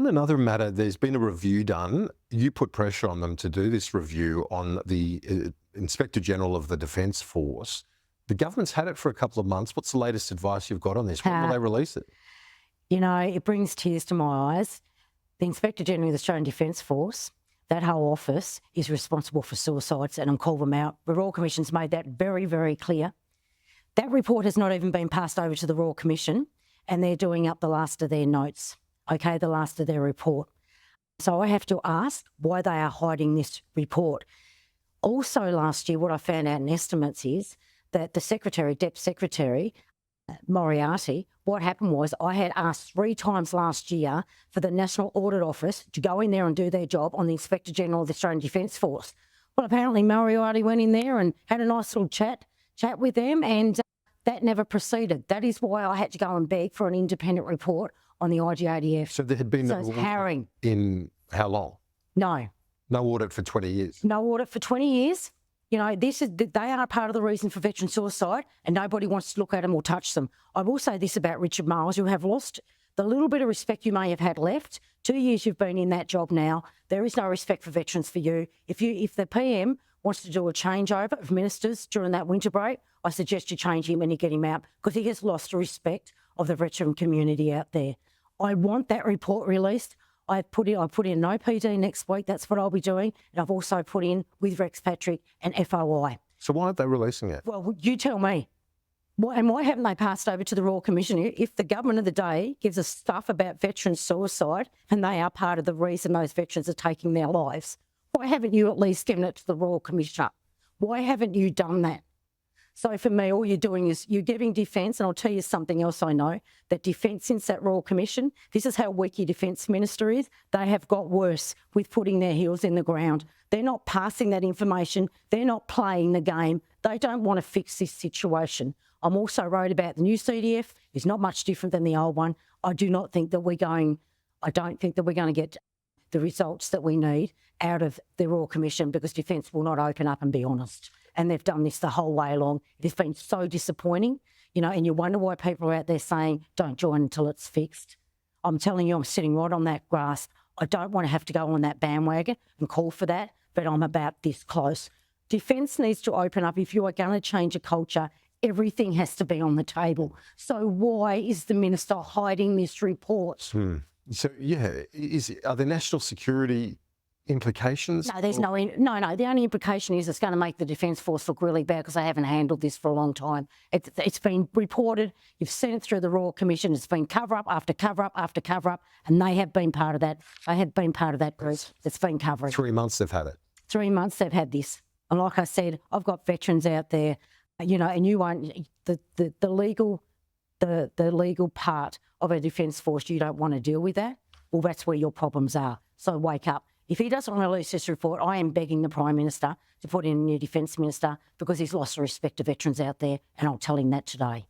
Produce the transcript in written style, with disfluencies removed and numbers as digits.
On another matter, there's been a review done. You put pressure on them to do this review on the Inspector General of the Defence Force. The government's had it for a couple of months. What's the latest advice you've got on this? When will they release it? You know, it brings tears to my eyes. The Inspector General of the Australian Defence Force, that whole office is responsible for suicides, and I'm calling them out. The Royal Commission's made that very, very clear. That report has not even been passed over to the Royal Commission, and they're doing up the last of their notes, okay, the last of their report. So I have to ask why they are hiding this report. Also last year, what I found out in estimates is that the Secretary, Deputy Secretary, Moriarty, what happened was I had asked 3 times last year for the National Audit Office to go in there and do their job on the Inspector General of the Australian Defence Force. Well, apparently Moriarty went in there and had a nice little chat with them, and that never proceeded. That is why I had to go and beg for an independent report on the IGADF. So there had been no audit in how long? No. No audit for 20 years? No audit for 20 years. You know, they are part of the reason for veteran suicide, and nobody wants to look at them or touch them. I will say this about Richard Miles: you have lost the little bit of respect you may have had left. 2 years you've been in that job now. There is no respect for veterans for you. If the PM wants to do a changeover of ministers during that winter break, I suggest you change him and you get him out, because he has lost the respect of the veteran community out there. I want that report released. I put in an OPD next week. That's what I'll be doing. And I've also put in with Rex Patrick and FOI. So why aren't they releasing it? Well, you tell me. Why haven't they passed over to the Royal Commission? If the government of the day gives us stuff about veteran suicide and they are part of the reason those veterans are taking their lives, why haven't you at least given it to the Royal Commissioner? Why haven't you done that? So for me, all you're doing is you're giving Defence, and I'll tell you something else I know, that Defence, since that Royal Commission, this is how weak your Defence Minister is. They have got worse with putting their heels in the ground. They're not passing that information. They're not playing the game. They don't want to fix this situation. I'm also worried about the new CDF. It's not much different than the old one. I don't think that we're going to get the results that we need out of the Royal Commission, because Defence will not open up and be honest. And they've done this the whole way along. It has been so disappointing, you know, and you wonder why people are out there saying, don't join until it's fixed. I'm telling you, I'm sitting right on that grass. I don't want to have to go on that bandwagon and call for that, but I'm about this close. Defence needs to open up. If you are going to change a culture, everything has to be on the table. So why is the Minister hiding this report? So, yeah, are there national security implications? No, there's no. The only implication is it's going to make the Defence Force look really bad, because they haven't handled this for a long time. It's been reported. You've seen it through the Royal Commission. It's been cover up after cover up after cover up, and they have been part of that. They have been part of that group that's been covering. 3 months they've had it. 3 months they've had this, and like I said, I've got veterans out there, you know, and you won't the legal part of a Defence Force. You don't want to deal with that. Well, that's where your problems are. So wake up. If he doesn't release this report, I am begging the Prime Minister to put in a new Defence Minister, because he's lost the respect of veterans out there, and I'll tell him that today.